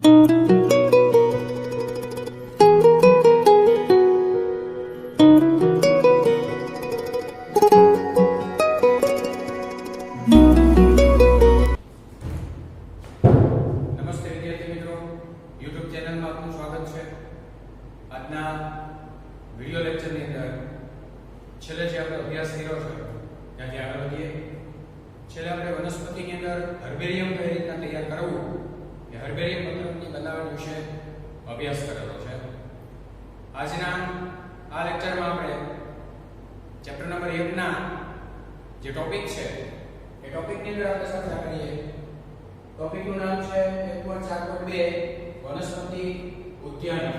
Video લેક્ચરની અંદર છેલ્લે જે આપણે અભ્યાસ કર્યો છે ત્યાંથી આગળ વધીએ. છેલ્લે આપણે વનસ્પતિની અંદર હર્બેરિયમ કઈ રીતના તૈયાર કરવું એ હર્બેરિયમ પત્રકની બનાવટ વિશે અભ્યાસ કરેલો છે. આજના આ લેક્ચરમાં આપણે ચેપ્ટર નંબર 1 ના જે ટોપિક છે એ ટોપિકની અંદર આપણે ચર્ચા કરીએ. ટોપિકનું નામ છે 1.4.2 વનસ્પતિ ઉદ્યાન.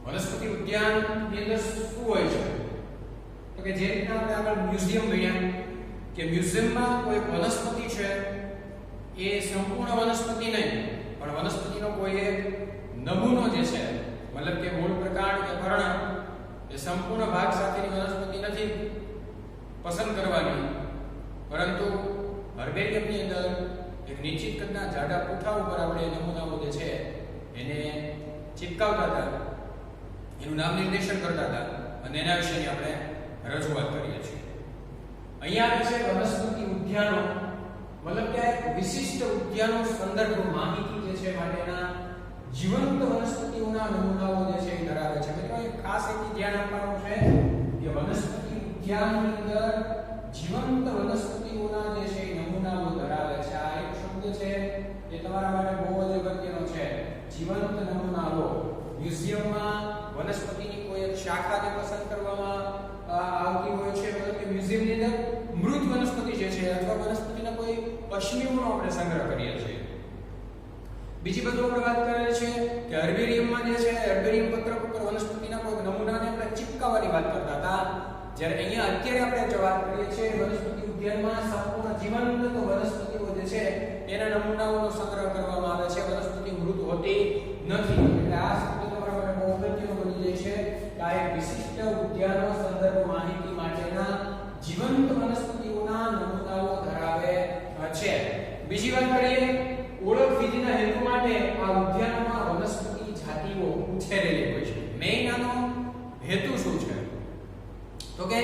વનસ્પતિ ઉદ્યાન ની અંદર શું હોય છે તો કે જે રીતના આપણે આગળ મ્યુઝિયમ ભણ્યા કે મ્યુઝિયમમાં કોઈ વનસ્પતિ છે એ સંપૂર્ણ વનસ્પતિ નહીં પણ વનસ્પતિનો કોઈ એક નમૂનો જે છે મતલબ કે મૂળ પ્રકાંડ કે પર્ણ એ સંપૂર્ણ ભાગ સાથેની વનસ્પતિ નથી પસંદ કરવાની, પરંતુ હર્બેરિયમની અંદર એક નિશ્ચિત કદના જાડા પૂઠા ઉપર આપણે નમૂનાઓ જે છે એને ચિપકાવતા હતા, એનું નામ નિર્દેશન કરતા હતા અને એના વિશેની આપણે રજૂઆત કરીએ છીએ. અહીંયા આવે છે વનસ્પતિ ઉદ્યાનો, મતલબ કે વિશિષ્ટ ઉદ્યાનો સંદર્ભ માહિતી જે છે માટેના જીવંત વનસ્પતિઓના નમૂનાઓ જે છે એ ધરાવે છે. મિત્રો એક ખાસ એક ધ્યાન આપવાનું છે કે વનસ્પતિ ઉદ્યાનની અંદર જીવંત વનસ્પતિઓના જે છે એ નમૂનાઓ ધરાવે છે. આ એક શબ્દ છે એ તમારા માટે બહુ જ અગત્યનો છે, જીવંત નમૂનાઓ. મ્યુઝિયમમાં વનસ્પતિની કોઈ એક શાખાને પસંદ કરવામાં આવતી હોય છે, મતલબ કે મ્યુઝિયમની અંદર મૃત વનસ્પતિ જે છે અથવા વનસ્પતિના કોઈ અશ્મિઓનો આપણે સંગ્રહ કરીએ છીએ. બીજી બધું આપણે વાત કરીએ છીએ કે હર્બેરિયમમાં જે છે હર્બેરિયમ પત્રક ઉપર વનસ્પતિના કોઈ નમૂનાને આપણે ચિપકાવવાની વાત કરતા હતા, જ્યારે અહીંયા અત્યારે આપણે જે વાત કરીએ છીએ વનસ્પતિ ઉદ્યાનમાં સંપૂર્ણ જીવંત વનસ્પતિઓ જે છે એના નમૂનાઓનો સંગ્રહ કરવામાં આવે છે. વનસ્પતિ મૃત હોતી નથી. એટલે આ શબ્દ તમારા માટે બહુ અગત્યનો બની જાય છે કે આ એક વિશિષ્ટ ઉદ્યાનો સંદર્ભ માહિતી માટેના જીવંત વનસ્પતિઓના નમૂનાઓ ધરાવે છે. બીજી વાત કરીએ, ઓળખ વિધિના હેતુ માટે આ ઉદ્યાનમાં વનસ્પતિ જાતિઓ ઉછેરેલી હોય છે. મેઇન આનો હેતુ શું છે તો કે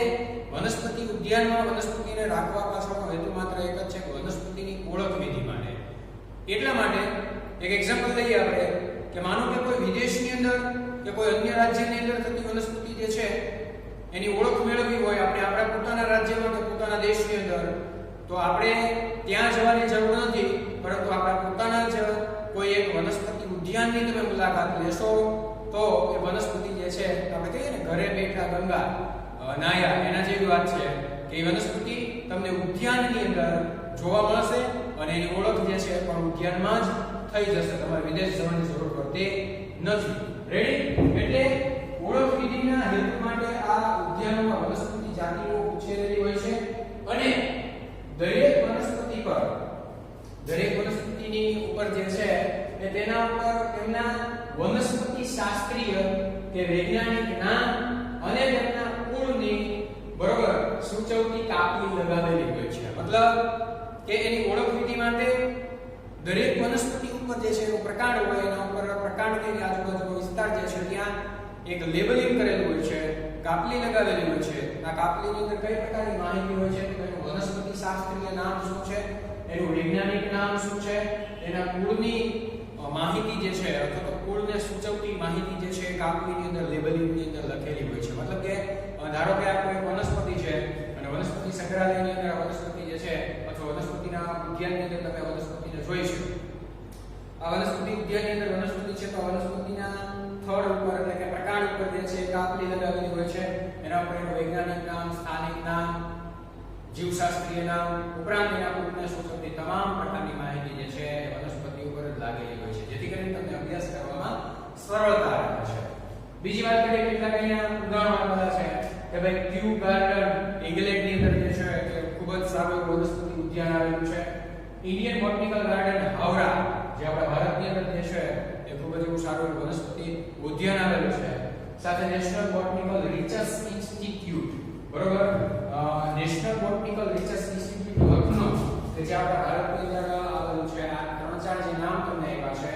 વનસ્પતિ ઉદ્યાનમાં વનસ્પતિને રાખવા પાછળનો હેતુ માત્ર એક જ છે કે વનસ્પતિની ઓળખ વિધિ માટે. એટલા માટે એક એક્ઝામ્પલ લઈએ આપણે કે માનો કે કોઈ વિદેશની અંદર કે કોઈ અન્ય રાજ્યની અંદર થતી વનસ્પતિ જે છે એની ઓળખ મેળવવી હોય આપણે આપણા પોતાના રાજ્યમાં કે પોતાના દેશની અંદર, તો આપણે ત્યાં જવાની જરૂર નથી, પરંતુ આપણા પોતાના જ કોઈ એક વનસ્પતિ ઉદ્યાનની તમે મુલાકાત લેશો તો એ વનસ્પતિ જે છે આપણે કહીએ ને ઘરે બેઠા ગંગા નાયા, એના જેવી વાત છે કે એ વનસ્પતિ તમને ઉદ્યાનની અંદર જોવા મળશે અને એની ઓળખ જે છે પણ ઉદ્યાનમાં જ થઈ જશે. તમારે વિદેશ જવાની જરૂર પડતી નથી. રેડી? એટલે ઓળખ વિધિના હેતુ માટે આ ઉદ્યાનોમાં વનસ્પતિ જાતિઓ ઉછેરેલી હોય છે અને દરેક વનસ્પતિની ઉપર જે છે એ તેના ઉપર તેમના વનસ્પતિ શાસ્ત્રીય કે વૈજ્ઞાનિક નામ અને તેમના કુળની બરોબર સૂચવતી કાપલી લગાવેલી હોય છે. મતલબ કે એની ઓળખ વિધિ માટે દરેક વનસ્પતિ ઉપર જે છે એનો પ્રકાંડ હોય, એના ઉપર પ્રકાંડની આજુબાજુનો વિસ્તાર જે છે ત્યાં એક લેબલિંગ કરેલું હોય છે, કાપલી લગાવેલી હોય છે. આ કાપલીની અંદર કઈ પ્રકારની માહિતી હોય છે તો એનું વનસ્પતિ શાસ્ત્રીય નામ શું છે, એનું વૈજ્ઞાનિક નામ શું છે, એના કુળની માહિતી જે છે અથવા તો કુળને સૂચવતી માહિતી જે છે કાપલીની અંદર લેબલિંગની અંદર લખેલી હોય છે. મતલબ કે ધારો કે આ કોઈ વનસ્પતિ છે અને વનસ્પતિ સંગ્રહાલયની અંદર આ વનસ્પતિ જે છે અથવા વનસ્પતિના ઉદ્યાનની અંદર તમે વનસ્પતિને જોઈ છે. આ વનસ્પતિ ઉદ્યાનની અંદર વનસ્પતિ છે તો વનસ્પતિના થડ ઉપર એટલે કે પ્રકાંડ ઉપર જે છે કાપલી લગાવેલી હોય છે. એના ઉપર એનું વૈજ્ઞાનિક નામ, સ્થાનિક નામ, જીવશાસ્ત્રીય નામ, ઉપરાંત એના કુળને સૂચવતી તમામ પ્રકારની માહિતી જે છે એ વનસ્પતિ ઉપર જ લાગેલી હોય છે, જેથી કરીને તમને અભ્યાસ કરવામાં સરળતા રહે છે. બીજી વાત કરીએ કેટલાક અહીંયા ઉદાહરણો આપેલા છે કે ભાઈ ક્યુ ગાર્ડન ઇંગ્લેન્ડની અંદર જે છે કે ખૂબ જ સારું વનસ્પતિ ઉદ્યાન આવેલું છે. ઇન્ડિયન બોટનિકલ ગાર્ડન હાવડા જે આપણા ભારતની અંદર જે છે એ ખૂબ જ એવું સારું વનસ્પતિ ઉદ્યાન આવેલું છે. સાથે નેશનલ બોટનિકલ રિસર્ચ ઇન્સ્ટિટ્યૂટ, બરોબર, national botanical research institute Lucknow કે જે આપણા ભારતની અંદર આવેલું છે. આ ત્રણ ચાર જે નામ તમને આપ્યા છે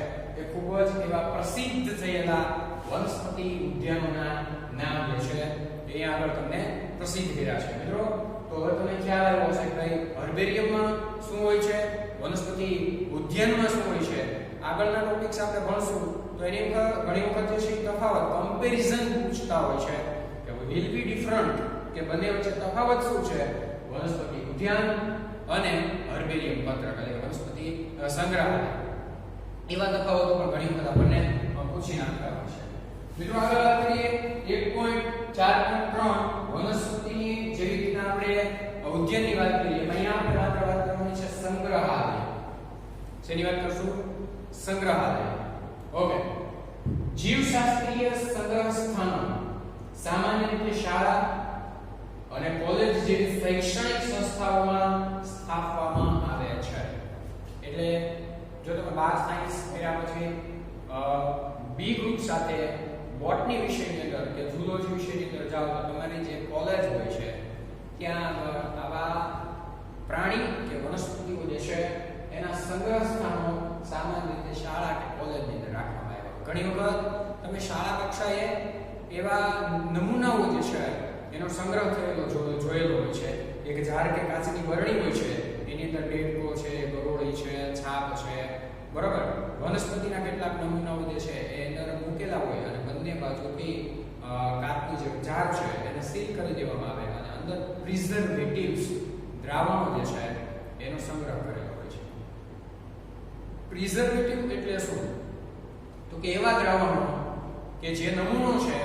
પ્રસિદ્ધ થયેલા વનસ્પતિ ઉદ્યાનોના નામ જે છે એ આગળ તમને પ્રસિદ્ધ કર્યા છે મિત્રો. તો હવે તમને ખ્યાલ આવ્યો હશે કે હર્બેરિયમમાં શું હોય છે, વનસ્પતિ ઉદ્યાનમાં શું હોય છે. આગળના ટોપિક્સ આપણે ભણશું તો એની ઉપર ઘણી વખત જે છે તફાવત કમ્પેરિઝન પૂછતા હોય છે કે વિલ બી ડિફરન્ટ, કે બંને વચ્ચે તફાવત શું છે, વનસ્પતિ ઉદ્યાન અને હર્બેરિયમ પત્રક એટલે કે વનસ્પતિ સંગ્રહાલય. એવા તફાવતો પણ ઘણી વખત આપણને પૂછી નાખતા હોય છે. મિત્રો આગળ વાત કરીએ 1.4.3 વનસ્પતિની જેવી રીતના આપણે ઉદ્યાનની વાત કરીએ, અહીંયા આપણે વાત કરવાની છે સંગ્રહાલય. શેની વાત કરશું? સંગ્રહાલય. ઓકે. જીવશાસ્ત્રીય સંગ્રહ સ્થાનો સામાન્ય રીતે શાળા અને કોલેજ જેવી શૈક્ષણિક સંસ્થાઓમાં સ્થાપવામાં આવે છે. એટલે જો તમે બાર સાયન્સ કર્યા પછી બી ગ્રુપ સાથે બોટની વિષયની અંદર કે ઝૂલોજી વિષયની અંદર જાઓ તો તમારી જે કોલેજ હોય છે ત્યાં આવા પ્રાણી કે વનસ્પતિઓ જે છે એના સંગ્રહ સ્થાનો સામાન્ય રીતે શાળા કે કોલેજની અંદર રાખવામાં આવે. ઘણી વખત તમે શાળા કક્ષાએ એવા નમૂનાઓ જે છે એનો સંગ્રહ થયેલો જોયેલો હોય છે. એક ઝાડ કે કાચની બરણી હોય છે, એની અંદર ડેડકો છે, ગરોળી છે, છાપ છે, બરાબર, વનસ્પતિના કેટલાક નમૂનાઓ જે છે એ અંદર મૂકેલા હોય અને બંને બાજુથી કાચની જે ઝાડ છે એને સીલ કરી દેવામાં આવે અને અંદર પ્રિઝર્વેટિવ્સ દ્રાવણો જે છે એનો સંગ્રહ કરેલો હોય છે. પ્રિઝર્વેટિવ એટલે શું? તો કે એવા દ્રાવણો કે જે નમૂનો છે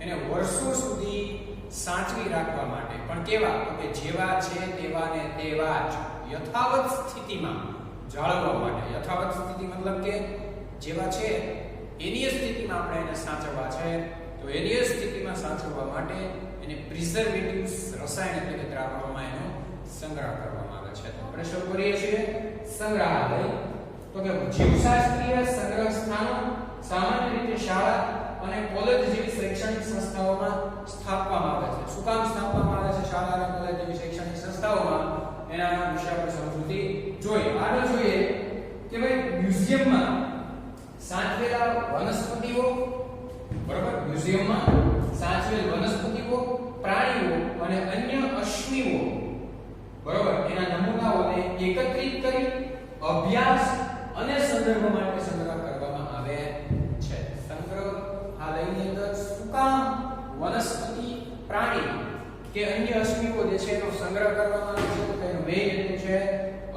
એને વર્ષો સુધી સાચવી રાખવા માટે, પણ કેવા? તો કે જેવા છે તેવા ને તેવા જ યથાવત સ્થિતિમાં જાળવવા માટે. યથાવત સ્થિતિ મતલબ કે જેવા છે એની સ્થિતિમાં આપણે એને સાચવવા છે, તો એની સ્થિતિમાં સાચવવા માટે એને પ્રિઝર્વેટિવ્સ રસાયણ એટલે કે દ્રાવણોમાં એનો સંગ્રહ કરવામાં આવે છે. તો આપણે શરૂ કરીએ છીએ સંગ્રહાલય. તો કે જીવશાસ્ત્રીય સંગ્રહ સ્થાનો સામાન્ય રીતે શાળા અને કોલેજ જેવી શૈક્ષણિક સંસ્થાઓમાં સ્થાપવામાં આવે છે. શું કામ સ્થાપવામાં આવે છે શાળા અને કોલેજ જેવી શૈક્ષણિક સંસ્થાઓમાં? એના વિશે આપણે સમજૂતી જોઈએ. આગળ જોઈએ કે ભાઈ મ્યુઝિયમમાં સાચવેલા વનસ્પતિઓ, બરાબર, મ્યુઝિયમમાં સાચવેલ વનસ્પતિઓ, પ્રાણીઓ અને અન્ય અશ્મિઓ, બરાબર, એના નમૂનાઓને એકત્રિત કરી અભ્યાસ અને સંદર્ભ માટે સંગ્રહ કરવામાં આવે છે. સંગ્રહાલયની અંદર શું કામ વનસ્પતિ, પ્રાણી કે અન્ય અશ્મિઓ જે છે એનો સંગ્રહ કરવામાં આવે છે? તો એનો મેઇન હેતુ છે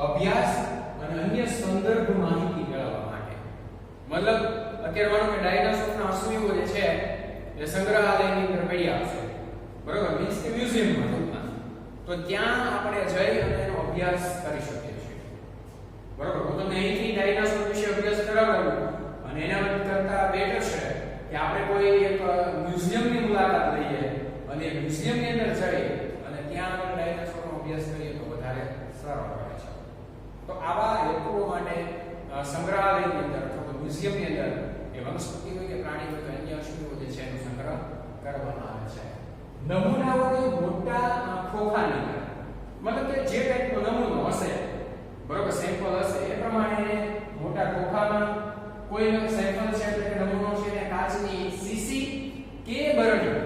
અભ્યાસ અને અન્ય સંદર્ભ માહિતી મેળવવા માટે. મતલબ અત્યારે માનો કે ડાયનાસોરના અશ્મિઓ જે છે એ સંગ્રહાલયની અંદર પડ્યા છે, બરાબર, મીન્સ કે મ્યુઝિયમમાં, તો ત્યાં આપણે જઈ અને એનો અભ્યાસ કરી શકીએ છીએ. બરાબર, હું તમને અહીંથી ડાયનાસોર વિશે અભ્યાસ કરાવું અને એના કરતા બેટર છે કે આપણે કોઈ એક મ્યુઝિયમની મુલાકાત લઈએ અને મ્યુઝિયમની અંદર જઈ અને ત્યાં આપણે ડાયનાસોરનો અભ્યાસ કરીએ તો વધારે સરળ પડે છે. તો આવા હેતુઓ માટે સંગ્રહાલયની અંદર અથવા મ્યુઝિયમની અંદર એ વનસ્પતિ હોય કે પ્રાણી હોય કે અન્ય અશ્મિઓ જે છે એનો સંગ્રહ કરવામાં આવે છે. નમૂનાઓને મોટા ખોખાની અંદર, મતલબ કે જે ટાઈપનો નમૂનો હશે, બરોબર, સેમ્પલ હશે એ પ્રમાણે મોટા ખોખામાં કોઈ સેમ્પલ છે એટલે કે નમૂનો છે એને કાચની સીસી કે બરણી,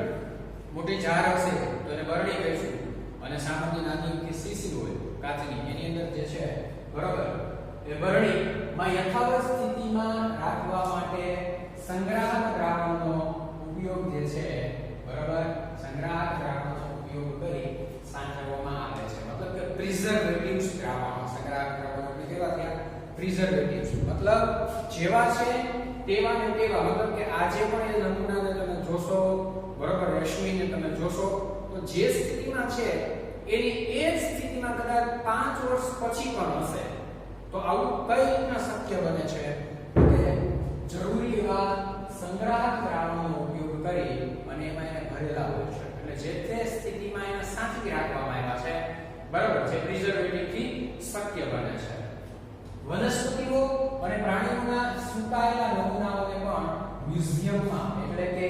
મોટી જાર હશે તો એને બરણી કહીશું અને સામાન્ય નાની કે સીસી હોય કાચની એની અંદર જે છે, બરોબર, એ બરણીમાં યથાવત સ્થિતિમાં રાખવા માટે સંગ્રાહક દ્રાવણનો ઉપયોગ જે છે, બરોબર, સંગ્રાહક દ્રાવણનો ઉપયોગ કરી સાચવવામાં આવે છે. મતલબ કે પ્રિઝર્વેટિવ્સ દ્રાવણો, સંગ્રાહક દ્રાવણો એટલે કેવા થયા? પ્રિઝર્વેટિવ્સ. મતલબ જેવા છે તેવા ને તેવા, મતલબ કે આજે પણ એ નમૂનાને તમે જોશો, બરોબર, રશ્મિને તમે જોશો તો જે સ્થિતિમાં છે એની એ જ સ્થિતિમાં કદાચ 5 વર્ષ પછી પણ હશે. તો આવું કઈ રીતના શક્ય બને છે કે જરૂરી એવા સંગ્રાહક દ્રાવણોનો ઉપયોગ કરી અને એમાં એને ભરેલા હોય છે, એટલે જે તે સ્થિતિમાં એને સાચવી રાખવામાં આવ્યા છે, બરાબર, જે પ્રિઝર્વેટિવ થી શક્ય બને છે. વનસ્પતિઓ અને પ્રાણીઓના સુકાયેલા નમૂનાઓને પણ મ્યુઝિયમમાં એટલે કે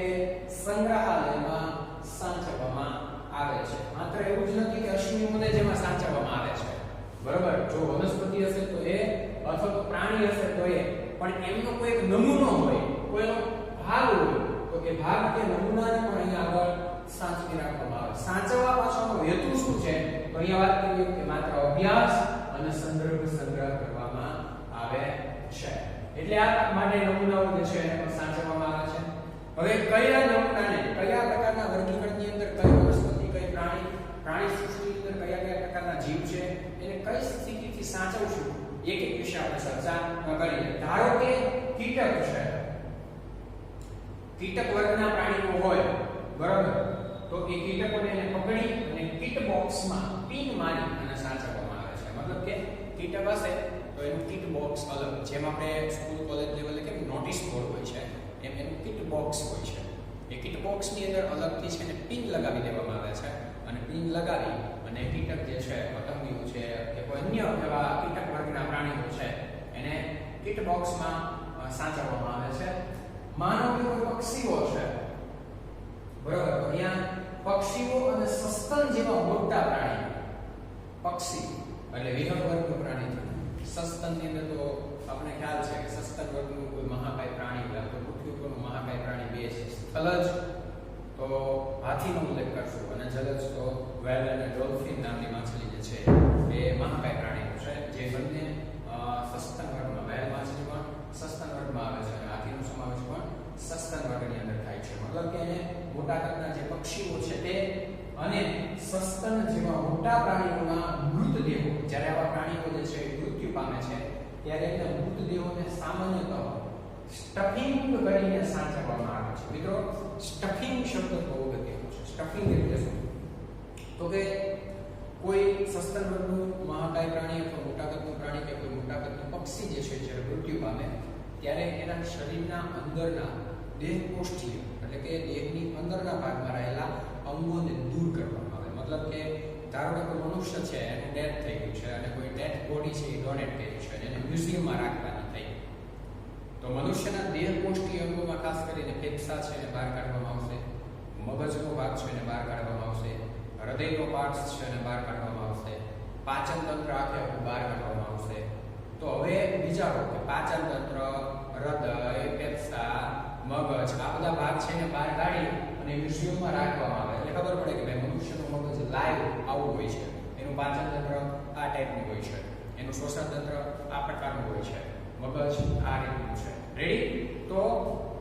સંગ્રહાલયમાં સાચવવામાં આવે છે. માત્ર એવું જ નથી કે અશ્મિઓને જેમાં સાચવવામાં આવે છે, બરાબર, જો વનસ્પતિ હશે તો એ અથવા તો પ્રાણી હશે તો એ, પણ એમનો કોઈ એક નમૂનો હોય કોઈનો ભાગ હોય તો કે ભાગ કે નમૂનાને પણ અહીંયા આગળ સાચવી રાખવામાં આવે. સાચવવા પાછળનો હેતુ શું છે? તો અહીંયા વાત કરીએ કે માત્ર અભ્યાસ અને સંદર્ભ સંગ્રહ કરવામાં આવે છે. એટલે આ માટે નમૂનાઓ જે છે એને પણ સાચવવામાં આવે છે. હવે કયા નમૂનાને કયા પ્રકારના વર્ગીકરણની અંદર કઈ વનસ્પતિ, કઈ પ્રાણી સૃષ્ટિની અંદર કયા પ્રકારના જીવ છે એને કઈ સ્થિતિથી સાચવશું એક એક વિશે આપણે ચર્ચા કરીએ. ધારો કે કીટક છે, કીટક વર્ગના પ્રાણીઓ હોય, બરાબર, તો એ કીટકોને એને પકડી અને કીટ બોક્સમાં પિન મારી અને સાચવવામાં આવે છે. મતલબ કે કીટક હશે તો એનું કીટ બોક્સ અલગ, જેમ આપણે સ્કૂલ કોલેજ લેવલે કેમ નોટિસ બોર્ડ હોય છે એમ એનું કીટ બોક્સ હોય છે. એ કીટ બોક્સની અંદર અલગથી છે ને પિન લગાવી દેવામાં આવે છે અને પિન લગાવી અને કીટક જે છે, પતંગિયું છે કે કોઈ અન્ય એવા કીટક વર્ગના પ્રાણીઓ છે એને કીટ બોક્સમાં સાચવવામાં આવે છે. માનો કે કોઈ પક્ષીઓ છે, બરાબર, તો અહીંયા પક્ષીઓ અને સસ્તન જેવા મોટા પ્રાણી, પક્ષી એટલે વિહંગ વર્ગનું પ્રાણી છે. સસ્તનની અંદર તો આપણે ખ્યાલ છે કે સસ્તન વર્ગનું કોઈ મહાકાય પ્રાણી હોય તો પૃથ્વી પરનું મહાકાય પ્રાણી બે છે. સ્થલજ તો હાથીનો ઉલ્લેખ કરશું અને જલજ તો વેલ અને ડોલ્ફિન નામની માછલી જે છે એ મહાકાય પ્રાણીઓ છે, જે બંને સસ્તન વર્ગમાં, વેલ માછલી પણ સસ્તન વર્ગમાં આવે છે અને હાથીનો સમાવેશ પણ સસ્તન વર્ગની અંદર થાય છે. મતલબ કે એને મોટા કદના જે પક્ષીઓ છે તે અને સસ્તન જેવા મોટા પ્રાણીઓના મૃતદેહો, જ્યારે આવા પ્રાણીઓ જે છે મૃત્યુ પામે છે ત્યારે એના મૃતદેહોને સામાન્યતઃ સ્ટફિંગ કરીને સાચવવામાં આવે છે. મિત્રો, સ્ટફિંગ શબ્દ બહુ અગત્યનો છે. સ્ટફિંગ એટલે શું? તો કે કોઈ સસ્તન વર્ગનું મહાકાય પ્રાણી અથવા મોટા કદનું પ્રાણી કે કોઈ મોટા કદનું પક્ષી જે છે જ્યારે મૃત્યુ પામે ત્યારે એના શરીરના અંદરના દેહકોષ્ઠીય એટલે કે દેહની અંદરના ભાગમાં રહેલા અંગોને દૂર કરવામાં આવે. મતલબ કે ધારો કે કોઈ મનુષ્ય છે એનું ડેથ થઈ ગયું છે અને કોઈ ડેથ બોડી છે એ ડોનેટ કરી છે અને એને મ્યુઝિયમમાં રાખવાની થઈ, તો મનુષ્યના દેહકોષ્ઠીય અંગોમાં ખાસ કરીને ફેફસા છે એને બહાર કાઢવામાં આવશે, મગજનો ભાગ છે એને બહાર કાઢવામાં આવશે, હૃદયનો પાર્ટ છે એને બહાર કાઢવામાં આવશે, પાચન તંત્ર આખે આખું બહાર કાઢવામાં આવશે. તો હવે વિચારો કે પાચન તંત્ર, હૃદય, ફેફસા, મગજ આ બધા ભાગ છે એને બહાર કાઢી અને મ્યુઝિયમમાં રાખવામાં આવે એટલે ખબર પડે કે ભાઈ મનુષ્યનું મગજ લાઈવ આવું હોય છે, એનું પાચન તંત્ર આ ટાઈપનું હોય છે, એનું શ્વસન તંત્ર આ પ્રકારનું હોય છે, મગજ આ રીતનું છે. રેડી? તો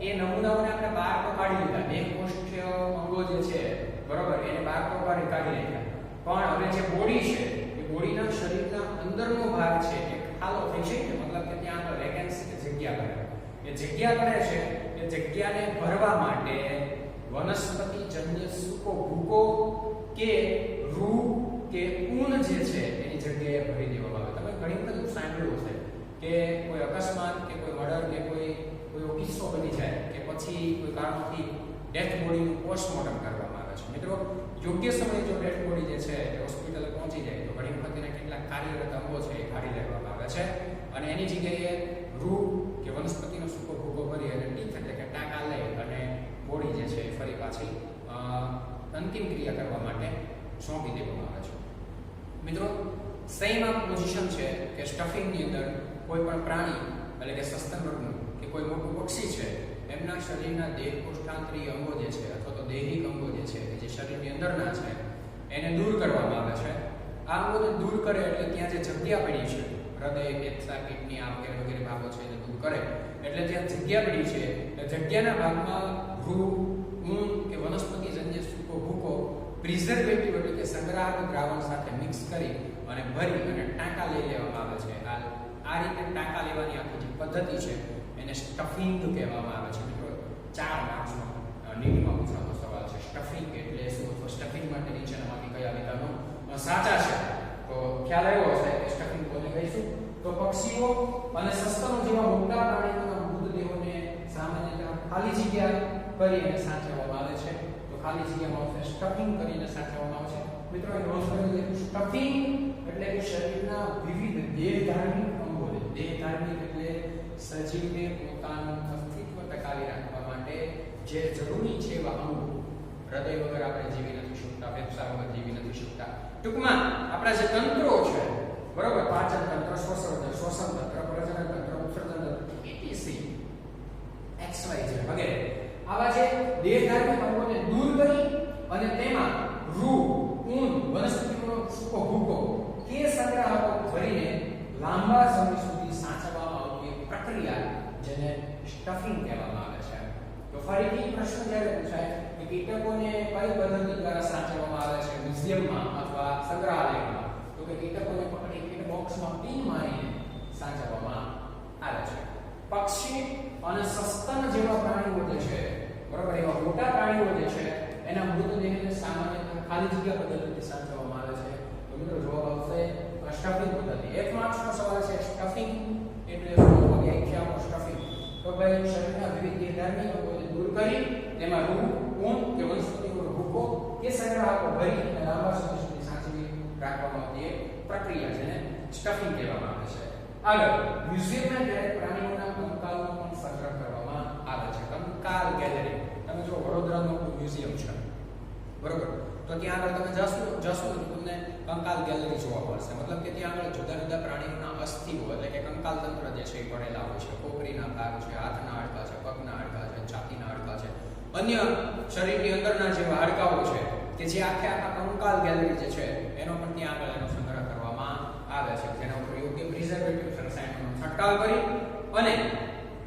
એ નમૂનાઓને આપણે બહાર તો કાઢી લીધા, દેહકોષ્ઠીય અંગો જે છે, બરોબર, એને બહાર તો કાઢી નાખ્યા, પણ હવે જે બોડી છે એ બોડીના શરીરના અંદરનો ભાગ છે એ ખાલો થઈ છે ને, મતલબ કે ત્યાં આગળ વેકેન્સી કે જગ્યા કરે, એ જગ્યા કરે છે. એ જગ્યાને ભરવા માટે વનસ્પતિ જન્ય સૂકો ભૂકો કે રૂ કે ઊન જે છે એની જગ્યાએ ભરી દેવામાં આવે. તમે ઘણી વખત સાંભળ્યું છે કે કોઈ અકસ્માત કે કોઈ મર્ડર કે કોઈ કિસ્સો બની જાય કે પછી કોઈ કારણથી ડેથ બોડીનું પોસ્ટમોર્ટમ કરવામાં આવે છે. મિત્રો, યોગ્ય સમયે જો ડેથ બોડી જે છે એ હોસ્પિટલે પહોંચી જાય તો ઘણી વખત એના કેટલાક કાર્યરત અંગો છે એ કાઢી લેવામાં આવે છે અને એની જગ્યાએ રૂ કે વનસ્પતિનો સૂકો ભૂકો ભરી અને ટીથ એટલે કે ટાંકા લઈ અને બોડી જે છે ફરી પાછી અંતિમ ક્રિયા કરવા માટે સોંપી દેવામાં આવે છે. મિત્રો, સેમ આ પોઝિશન છે કે સ્ટફિંગની અંદર કોઈ પણ પ્રાણી એટલે કે સસ્તન વર્ગનું કે કોઈ મોટું પક્ષી છે એમના શરીરના દેહકોષ્ઠાંતરીય અંગો જે છે અથવા તો દૈહિક અંગો જે છે કે જે શરીરની અંદરના છે એને દૂર કરવામાં આવે છે. આ અંગોને દૂર કરે એટલે ત્યાં જે જગ્યા પડી છે, હૃદય, ફેફસા, કિડની આ વગેરે વગેરે ભાગો છે એને દૂર કરે એટલે જ્યાં જગ્યા પડી છે એ જગ્યાના ભાગમાં રૂ, ઊન કે વનસ્પતિજન્ય સૂકો ભૂકો પ્રિઝર્વેટિવ એટલે કે સંગ્રાહક દ્રાવણ સાથે મિક્સ કરી અને ભરી અને ટાંકા લઈ લેવામાં આવે છે. આ રીતે ટાંકા લેવાની આખી જે પદ્ધતિ છે એને સ્ટફિંગ કહેવામાં આવે છે. મિત્રો, 4 માર્ક્સનો નીટમાં પૂછાતો સવાલ છે. સ્ટફિંગ એટલે શું? તો સ્ટફિંગ માટે નીચેનામાંથી કયા વિધાનો સાચા છે? તો ખ્યાલ આવ્યો હશે કે સ્ટફિંગ કોને કહીશું? તો પક્ષીઓ અને સસ્તનો જેવા મોટા પ્રાણીઓના મૃતદેહોને સામાન્યતઃ ખાલી જગ્યા કરી અને સાચવવામાં આવે છે. તો ખાલી જગ્યામાં સ્ટફિંગ કરીને સાચવવામાં આવે છે. મિત્રો, એ નોંધ કરજો કે સ્ટફિંગ એટલે કે શરીરના વિવિધ દેહધાર્મિક અંગો, દેહધાર્મિક એટલે સજીવને પોતાનું અસ્તિત્વ ટકાવી રાખવા માટે જે જરૂરી છે એવા અંગો, હૃદય વગર આપણે જીવી નથી શકતા, ફેફસા વગર જીવી નથી શકતા. ટૂંકમાં આપણા જે તંત્રો છે, બરોબર, પાચન તંત્ર, શ્વસન તંત્ર, પ્રજનન તંત્ર, ઉત્સર્જન તંત્ર, etc. XYZ વગેરે આવા જે દેહધાર્મિક અંગોને દૂર કરી અને તેમાં રૂ, ઊન, વનસ્પતિનો સૂકો ભૂકો કે સંગ્રાહકો ભરીને લાંબા સમય સુધી સાચવવામાં આવતી એક પ્રક્રિયા જેને સ્ટફિંગ કહેવામાં આવે છે. તો ફરીથી પ્રશ્ન જ્યારે પૂછાય કે કીટકોને કઈ પદ્ધતિ દ્વારા સાચવવામાં આવે છે મ્યુઝિયમમાં અથવા સંગ્રહાલયમાં, તો કે કીટકોને પકડી કીટ બોક્સમાં પિન મારીને સાચવવામાં આવે છે. પક્ષી અને સસ્તન જેવા પ્રાણીઓ જે છે, બરાબર, એવા મોટા પ્રાણીઓ જે છે એના મૃતદેહને સામાન્ય ખાલી જગ્યા પદ્ધતિથી સાચવવામાં આવે છે. તો મિત્રો જવાબ આવશે સ્ટફિંગ પદ્ધતિ. એક માર્ક્સનો સવાલ છે સ્ટફિંગ એટલે શું? વ્યાખ્યા સ્ટફિંગ. તો ભાઈ શરીરના વિવિધ દેહધાર્મિક અંગોને દૂર કરી તેમાં રૂ, ઊન કે વનસ્પતિનો ભૂકો કે સંગ્રાહકો ભરી અને લાંબા સમય સુધી સાચવી રાખવામાં આવતી એક પ્રક્રિયા જેને સ્ટફિંગ કહેવામાં આવે છે. આગળ મ્યુઝિયમમાં જ્યારે પ્રાણીઓના કંકાલનો પણ સંગ્રહ કરવામાં આવે છે. કંકાલ ગેલેરી. તમે જો વડોદરાનું મ્યુઝિયમ છે, બરોબર, તો ત્યાં આગળ તમે જશો તો તમને કંકાલ ગેલેરી જોવા મળશે. મતલબ કે ત્યાં આગળ જુદા જુદા પ્રાણીઓના અસ્થિઓ એટલે કે કંકાલ તંત્ર જે છે એ પડેલા હોય છે. ખોપરીના ભાગ છે, હાથના હાડકા છે, પગના હાડકા છે, છાતીના હાડકા છે, અન્ય શરીરની અંદરના જે હાડકાઓ છે કે જે આખા કંકાલ ગેલેરી જે છે એનો પણ ત્યાં આગળ એનો સંગ્રહ કરવામાં આવે છે. જેના ઉપર યોગ્ય પ્રિઝર્વેટિવ રસાયણોનો છંટકાવ કરી અને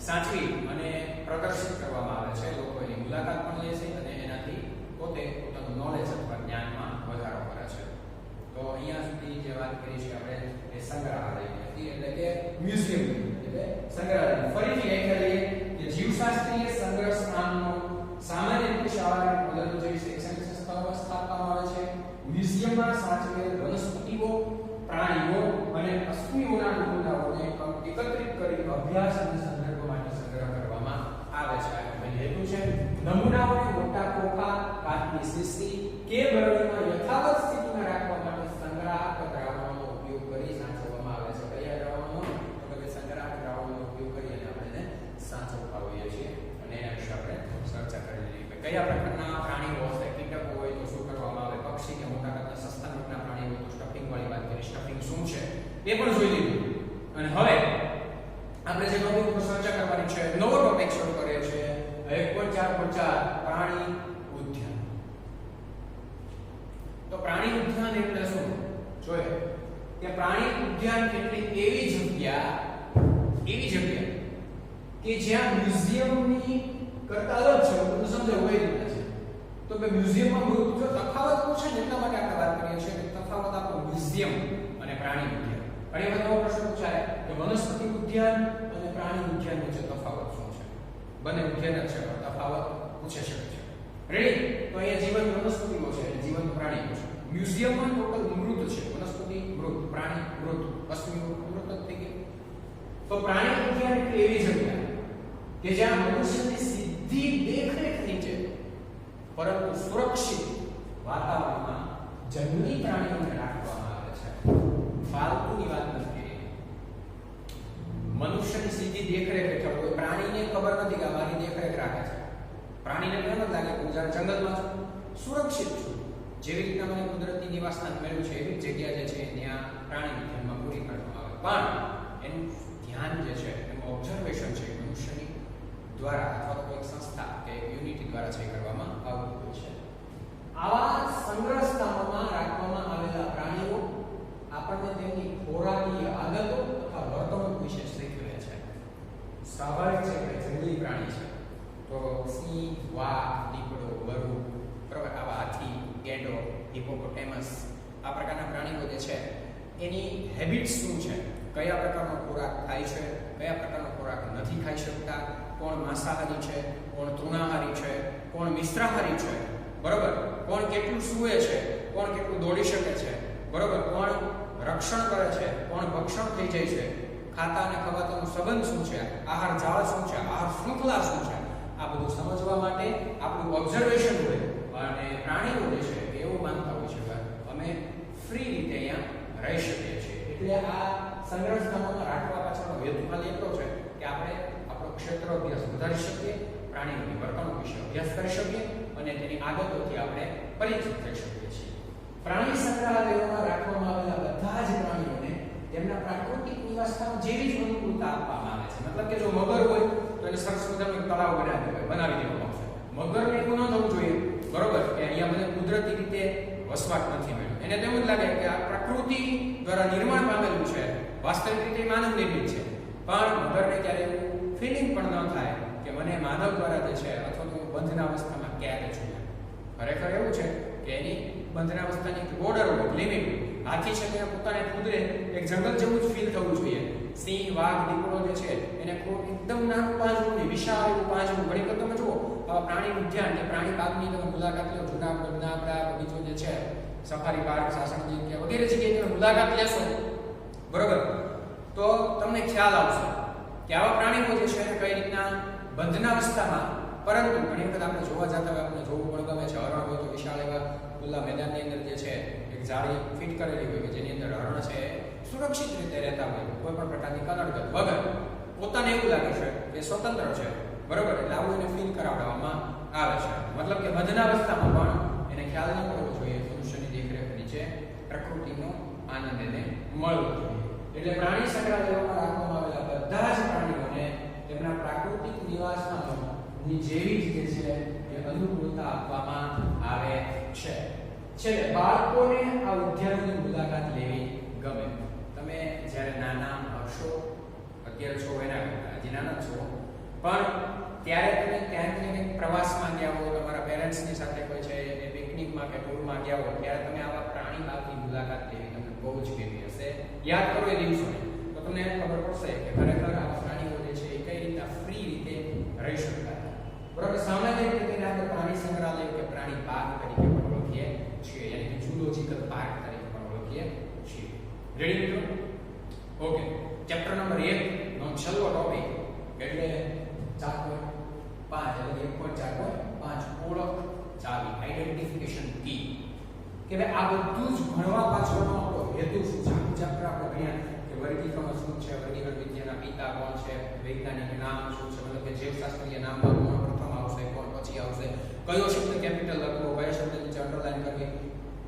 સાચવી અને પ્રદર્શિત કરવામાં આવે છે. લોકો એની મુલાકાત પણ લે છે અને એનાથી પોતે પોતાનું નોલેજ અથવા જ્ઞાનમાં વધારો કરે છે. તો અહીંયા સુધી જે વાત કરી છે આપણે એ સંગ્રહાલયની હતી, એટલે કે મ્યુઝિયમ એટલે સંગ્રહાલય. ફરીથી વ્યાખ્યા લઈએ કે જીવશાસ્ત્રીય સંગ્રહ સ્થાનનો સામાન્ય રીતે શાળાની મદદ જેવી શૈક્ષણિક સંસ્થાઓમાં સ્થાપવામાં આવે છે. મ્યુઝિયમમાં સાચવેલ વનસ્પતિઓ, પ્રાણીઓ અને અશ્મિઓના નમૂનાઓને એકત્રિત કરી અભ્યાસ અને સંદર્ભ માટે સંગ્રહ કરવામાં આવે છે. આ હેતુ છે નમૂનાઓને મોટા ખોખા, કાચની શીશી કે બરણીમાં યથાવત સ્થિતિમાં રાખવા માટે સંગ્રાહક દ્રાવણોનો ઉપયોગ કરી સાચવવામાં આવે છે. કયા દ્રાવણોનો? તો કે સંગ્રાહક દ્રાવણોનો ઉપયોગ કરી અને આપણે સાચવતા હોઈએ છીએ અને એના વિશે આપણે ચર્ચા કરી લીધી. કયા પ્રકારના પ્રાણીઓ હશે? કીટકો હોય તો શું કરવામાં આવે? પક્ષી કે મોટા કદના સસ્તા રૂપના પ્રાણીઓ હોય તો સ્ટફિંગ વાળી વાત કરી. સ્ટફિંગ શું છે એ પણ જોઈ લીધું. અને હવે આપણે જે ટોપિક ઉપર ચર્ચા કરવાની છે, નવો ટોપિક શરૂ કર્યો છે 1.4.4 પ્રાણી ઉદ્યાન. તો પ્રાણી ઉદ્યાન એટલે શું? જોઈએ કે પ્રાણી ઉદ્યાન એટલે એવી જગ્યા કે જ્યાં મ્યુઝિયમની કરતા અલગ છે. તમને સમજાવું કઈ રીતે છે? તો કે મ્યુઝિયમમાં જો તફાવત પૂછે ને એટલા માટે આપણે વાત કરીએ છીએ કે તફાવત આપો મ્યુઝિયમ અને પ્રાણી ઉદ્યાન. ઘણી વખત એવો પ્રશ્ન પૂછાય કે વનસ્પતિ ઉદ્યાન અને પ્રાણી ઉદ્યાન વચ્ચે તફાવત શું છે? બંને ઉદ્યાન જ છે પણ તફાવત પૂછી શકે છે. રેડી? તો અહીંયા જીવંત વનસ્પતિઓ છે અને જીવંત પ્રાણીઓ છે. મ્યુઝિયમમાં ટોટલ મૃત છે. વનસ્પતિ મૃત, પ્રાણી મૃત, અશ્મિઓ મૃત થઈ ગયા. તો પ્રાણી ઉદ્યાન એટલે એવી જગ્યા કે જ્યાં મનુષ્યની સીધી દેખરેખ નીચે પરંતુ સુરક્ષિત વાતાવરણમાં જંગલી પ્રાણીઓને રાખવામાં આવે છે. ફાલતુની વાત નથી. મનુષ્યની સીધી દેખરેખ હેઠળ કોઈ પ્રાણીને ખબર નથી કે મારી દેખરેખ રાખે છે. પ્રાણીને કેમ લાગે કે હું જ્યારે જંગલમાં છું સુરક્ષિત છું. જેવી રીતના મને કુદરતી નિવાસસ્થાન મળ્યું છે એવી જગ્યા જે છે ત્યાં પ્રાણી ઉદ્યાનમાં પૂરી કરવામાં આવે. પણ એનું ધ્યાન જે છે એનું ઓબ્ઝર્વેશન છે મનુષ્યની દ્વારા અથવા તો કોઈ સંસ્થા કે યુનિટી દ્વારા છે કરવામાં આવતું હોય છે. આવા સંગ્રહ સ્થાનોમાં રાખવામાં આવેલા પ્રાણીઓ આપણને તેમની ખોરાકીય આદતો તથા વર્તણૂક વિશે શીખવે છે. સ્વાભાવિક છે કે જંગલી પ્રાણી છે તો સિંહ, વાઘ, દીપડો, વરુ, બરાબર, આવા હાથી, ગેંડો, હિપોપોટેમસ આ પ્રકારના પ્રાણીઓ જે છે એની હેબિટ્સ શું છે? કયા પ્રકારનો ખોરાક ખાય છે, કયા પ્રકારનો ખોરાક નથી ખાઈ શકતા, કોણ માંસાહારી છે, કોણ તૃણાહારી છે, કોણ મિશ્રાહારી છે, બરાબર, કોણ કેટલું સૂવે છે, કોણ કેટલું દોડી શકે છે, બરાબર, કોણ રક્ષણ કરે છે, કોણ ભક્ષણ થઈ જાય છે, ખાતા અને ખવાતાનો સંબંધ શું છે, આહાર જાળ શું છે, આહાર શૃંખલા શું છે, આ બધું સમજવા માટે આપણું ઓબ્ઝર્વેશન હોય. અને પ્રાણીઓ જે છે એવું માનતા હોય છે કે અમે ફ્રી રીતે અહીંયા રહી શકીએ છીએ. એટલે આ સંગ્રહ સ્થાનોમાં રાખવા પાછળનો હેતુ ખાલી એટલો છે કે આપણે આપણો ક્ષેત્ર અભ્યાસ વધારી શકીએ, પ્રાણીઓની વર્તણૂક વિશે અભ્યાસ કરી શકીએ અને તેની આદતોથી આપણે પરિચિત થઈ શકીએ છીએ. પ્રાણી સંગ્રહાલયોમાં રાખવામાં આવેલા બધા જ પ્રાણીઓને તેમના પ્રાકૃતિક નિવાસસ્થાન જેવી જ અનુકૂળતા આપવામાં આવે છે. મતલબ કે જો મગર હોય તો એને સરસ મજાનું તળાવ તળાવ બનાવી દેવામાં આવશે. મગરને એવું ન થવું જોઈએ, બરોબર, કે અહીંયા મને કુદરતી રીતે વસવાટ નથી મળ્યો. એને તો એવું જ લાગે કે આ પ્રકૃતિ દ્વારા નિર્માણ પામેલું છે, વાસ્તવિક રીતે માનવ નિર્મિત છે. પણ મગરને ક્યારે એવું ફિલિંગ પણ ન થાય કે મને માનવ દ્વારા જે છે અથવા તો બંધનાવસ્થામાં ક્યારે છું. ખરેખર એવું છે કે એની બંધનાવસ્થાની બોર્ડર હોય, લિમિટ. હાથી છે તેને પોતાને કુદરે એક જંગલ જેવું જ ફીલ થવું જોઈએ. સિંહ, વાઘ, દીપડો જે છે એને એકદમ નાનું પાંજરું નહીં, વિશાળ એવું પાંજરું. ઘણી વખત તમે જુઓ આવા પ્રાણી ઉદ્યાન કે પ્રાણી બાગની તમે મુલાકાત લો, જૂનાગઢના આપણા બગીચો જે છે, સફારી પાર્ક, સાસણગીર કે વગેરે જગ્યાએ તમે મુલાકાત લેશો, બરોબર, તો તમને ખ્યાલ આવશે કે આવા પ્રાણીઓ જે છે કઈ રીતના બંધનાવસ્થામાં, પરંતુ ઘણી વખત આપણે જોવા જતા હોય, આપણે જોવું પણ ગમે છે. હરણ હોય તો વિશાળ એવા ખુલ્લા મેદાનની અંદર જે છે એક જાળી ફિટ કરેલી હોય કે જેની અંદર હરણ છે સુરક્ષિત રીતે રહેતા હોય, કોઈ પણ પ્રકારની કનડગત વગર. પોતાને એવું લાગે છે કે સ્વતંત્ર છે, બરોબર, એટલે આવું એને ફીલ કરાવવામાં આવે છે. મતલબ કે બંધનાવસ્થામાં પણ એને ખ્યાલ ન કરવો જોઈએ મનુષ્યની દેખરેખ નીચે પ્રકૃતિનો આનંદ એને મળવો જોઈએ. એટલે પ્રાણી સંગ્રહાલયોમાં રાખવામાં આવેલા બધા જ પ્રાણીઓને તેમના પ્રાકૃતિક નિવાસસ્થાનોની જેવી જ જે છે એ અનુકૂળતા આપવામાં આવે છે. છેલ્લે બાળકોને આ ઉદ્યાનોની મુલાકાત લેવી ગમે. તમે જ્યારે નાના હશો, અત્યારે છો એના કરતા હજી નાના છો, પણ ત્યારે તમે ક્યાંક ને ક્યાંક પ્રવાસમાં ગયા હો, તમારા પેરેન્ટ્સની સાથે કોઈ છે એ પિકનિકમાં કે ટૂરમાં ગયા હો, ત્યારે તમે આવા પ્રાણી બાગની મુલાકાત લેવી તમને બહુ જ ગમી હશે. યાદ કરો એ દિવસોને તો તમને ખબર પડશે કે ખરેખર આવા પ્રાણીઓ જે છે એ કઈ રીતના ફ્રી રીતે રહી શકતા હતા. બરાબર, સામાન્ય રીતે તેને આપણે પ્રાણી સંગ્રહાલય કે પ્રાણી બાગ તરીકે પણ ઓળખીએ છીએ, યાની કે ઝૂલોજિકલ પાર્ક તરીકે પણ ઓળખીએ છીએ. રેડી મિત્રો? ઓકે, ચેપ્ટર નંબર 1 નો છેલ્લો ટોપિક એટલે 4.5 એટલે 1.4.5 ઓળખ ચાવી, આઈડેન્ટિફિકેશન કી. કે ભાઈ આ બધું જ ભણવા પાછળનો આપણો હેતુ શું છે? આ ચેપ્ટર આપણે ભણ્યા કે વર્ગીકરણ શું છે, વર્ગીકરણ વિદ્યાના પિતા કોણ છે, વૈજ્ઞાનિક નામ શું છે, મતલબ કે જીવશાસ્ત્રીય નામમાં કોણ પ્રથમ આવશે, કોણ પછી આવશે, કયો શબ્દ કેપિટલ લખવો, કયો શબ્દ નીચે અંડરલાઈન કરવી,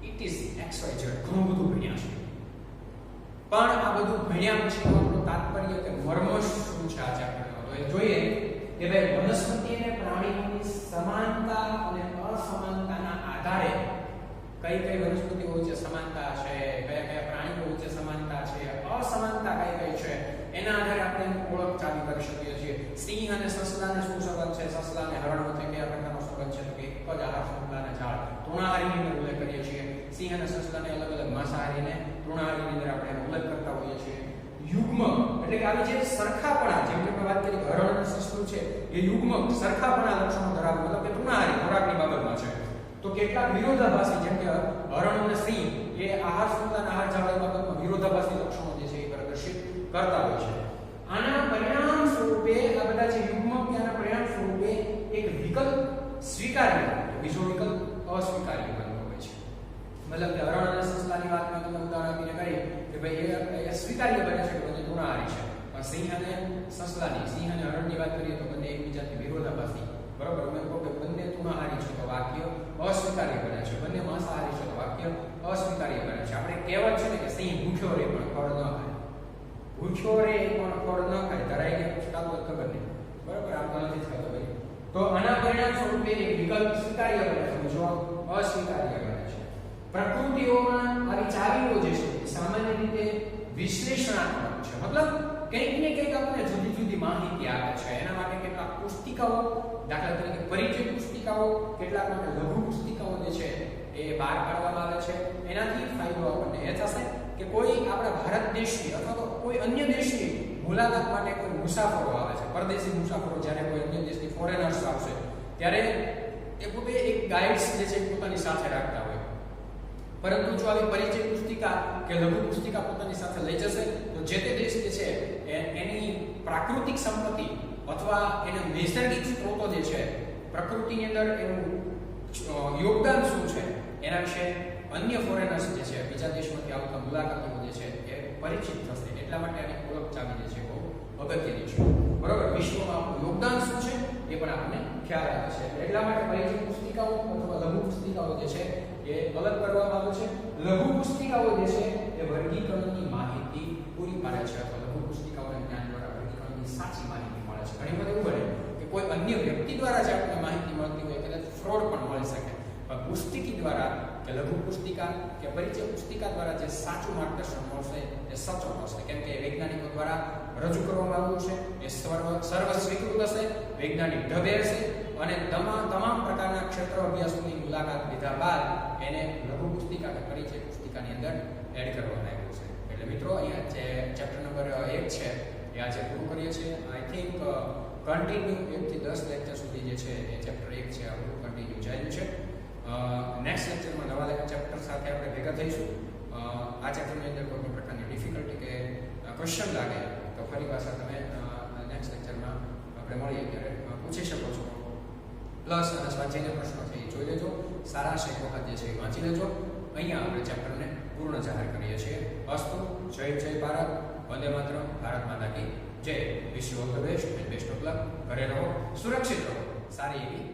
ઇટ ઇઝ XYZ ઘણું બધું ભણ્યા છે. પણ આ બધું ભણ્યા પછી આપણું તાત્પર્ય કે મર્મ શું છે આ ચેપ્ટરમાં? તો એ જોઈએ કે ભાઈ વનસ્પતિ અને પ્રાણીઓની સમાનતા અને અસમાનતાના આધારે કઈ કઈ વનસ્પતિઓ વચ્ચે સમાનતા છે, કયા કયા પ્રાણીઓ વચ્ચે સમાનતા છે, અસમાનતા કઈ કઈ છે, એના આધારે આપણે ઓળખ ચાવી કરી શકીએ છીએ. સિંહ અને સસલાને શું સંબંધ છે, સસલા અને હરણ વચ્ચે કયા પ્રકારનો સંબંધ છે? તો કે એક જ આહાર શૃંખલાના ઝાડ તૃણાહારીની ઉલ્લેખ કરીએ છીએ. સિંહ અને સસલાને અલગ અલગ માંસાહારીને તૃણાહારીની અંદર આપણે ઉલ્લેખ કરતા હોઈએ છીએ. યુગ્મ એટલે કે આવી જે સરખાપણા, જેમ કે વાત કરી હરણ અને સસલું છે એ યુગ્મ સરખાપણા લક્ષણો ધરાવે, મતલબ કે તૃણાહારી ખોરાકની બાબતમાં છે. તો કેટલાક વિરોધાભાસી, જેમ કે હરણ અને સિંહ એ આહાર શૃંખલાના આહાર ઝાડની બાબતમાં વિરોધાભાસી લક્ષણો જે છે એ પ્રદર્શિત કરતા હોય છે. આના પરિણામ સ્વરૂપે આ બધા જે યુગ્મ ત્યાંના પરિણામ સ્વરૂપે એક વિકલ્પ સ્વીકાર્ય, બીજો વિકલ્પ અસ્વીકાર્ય બનતો હોય છે. મતલબ કે હરણ અને સસલાની વાતમાં તમે ઉદાહરણ આપીને કહી કે ભાઈ એ સ્વીકાર્ય બને છે કે બંને તૃણાહારી છે. પણ સિંહ અને સસલાની, સિંહ અને હરણની વાત કરીએ તો બંને એકબીજાથી વિરોધાભાસી, બરોબર. અમે કહો કે બંને તૃણાહારી છે તો વાક્ય અસ્વીકાર્ય બને છે, બંને માંસાહારી છે તો વાક્ય અસ્વીકાર્ય બને છે. આપણે કહેવત છે ને કે સિંહ ભૂખ્યો રે પણ ફળ ન ખાય, ભૂખ્યો રે પણ ફળ ન ખાય, ધરાઈ ગયા પછી કાતો ખબર નહીં, બરોબર, આમ નથી થતો ભાઈ. તો આના પરિણામ સ્વરૂપે એક વિકલ્પ સ્વીકાર્ય બને છે, બીજો અસ્વીકાર્ય બને છે. પ્રકૃતિઓમાં આવી ચાવીઓ જે છે સામાન્ય રીતે વિશ્લેષણાત્મક છે, મતલબ કંઈક ને કંઈક આપણને જુદી જુદી માહિતી આપે છે. એના માટે કેટલાક પુસ્તિકાઓ, દાખલા તરીકે પરિચય પુસ્તિકાઓ, કેટલાક માટે લઘુ પુસ્તિકાઓ જે છે એ બહાર પાડવામાં આવે છે. એનાથી ફાયદો આપણને એ થશે કે કોઈ આપણા ભારત દેશની અથવા તો કોઈ અન્ય દેશની મુલાકાત માટે કોઈ મુસાફરો આવે છે, પરદેશી મુસાફરો, જ્યારે કોઈ અન્ય દેશની ફોરેનર્સ આવશે ત્યારે એ પોતે એક ગાઈડ્સ જે છે પોતાની સાથે રાખતા હોય. પરંતુ જો આવી પરિચય પુસ્તિકા કે લઘુ પુસ્તિકા પોતાની સાથે લઈ જશે તો જે તે દેશ જે છે એની પ્રાકૃતિક સંપત્તિ અથવા એના નૈસર્ગિક સ્ત્રોતો જે છે, પ્રકૃતિની અંદર એનું યોગદાન શું છે એના વિશે અન્ય ફોરેનર્સ જે છે, બીજા દેશમાંથી આવતા મુલાકાતીઓ જે છે એ પરિચિત થશે. એટલા માટે આની ઓળખ ચાવી જે છે બહુ અગત્યની છે, બરોબર. વિશ્વમાં આપણું યોગદાન શું છે એ પણ આપણને ખ્યાલ આવે છે. એટલા માટે પરિચય પુસ્તિકાઓ અથવા લઘુ પુસ્તિકાઓ જે છે એ અલગ કરવામાં આવે છે. લઘુ પુસ્તિકાઓ જે છે એ વર્ગીકરણની માહિતી પૂરી પાડે છે, અથવા લઘુ પુસ્તિકાઓના જ્ઞાન દ્વારા વર્ગીકરણની સાચી માહિતી મળે છે. ઘણી વખત એવું બને કે કોઈ અન્ય વ્યક્તિ દ્વારા જે આપણને માહિતી મળતી હોય કદાચ ફ્રોડ પણ મળી શકે, પણ પુસ્તિકી દ્વારા કે લઘુ પુસ્તિકા કે પરિચય પુસ્તિકા દ્વારા જે સાચું માર્ગદર્શન મળશે એ સચોટ હશે, કેમ કે વૈજ્ઞાનિકો દ્વારા રજૂ કરવામાં આવ્યું છે, એ સર્વ સ્વીકૃત હશે, વૈજ્ઞાનિક ઢબે હશે અને તમામ પ્રકારના ક્ષેત્ર અભ્યાસોની મુલાકાત લીધા બાદ એને લઘુ પુસ્તિકા કે પરિચય પુસ્તિકાની અંદર એડ કરવામાં આવ્યું છે. એટલે મિત્રો અહીંયા જે ચેપ્ટર નંબર 1 છે એ આજે પૂરું કરીએ છીએ. આઈ થિંક કન્ટિન્યુ 1 થી 10 લેક્ચર સુધી જે છે એ ચેપ્ટર 1 છે આપણું કન્ટિન્યુ ચાલ્યું છે. નેક્સ્ટ લેક્ચરમાં નવા ચેપ્ટર સાથે આપણે ભેગા થઈશું. આ ચેપ્ટરની અંદર કોઈ પણ પ્રકારની ડિફિકલ્ટી કે ક્વેશ્ચન લાગે તો ફરી પાછા તમે નેક્સ્ટ લેક્ચરમાં આપણે મળીએ ત્યારે પૂછી શકો છો. પ્લસ અને સ્વાધ્યાયના પ્રશ્નો છે એ જોઈ લેજો, સારાંશ એક વખત જે છે એ વાંચી લેજો. અહીંયા આપણે ચેપ્ટરને પૂર્ણ જાહેર કરીએ છીએ. અસ્તુ, જય જય ભારત, વંદે માતરમ, ભારત માતા કી જય. Wish you all the best and best of luck. ઘરે રહો, સુરક્ષિત રહો, સારી એવી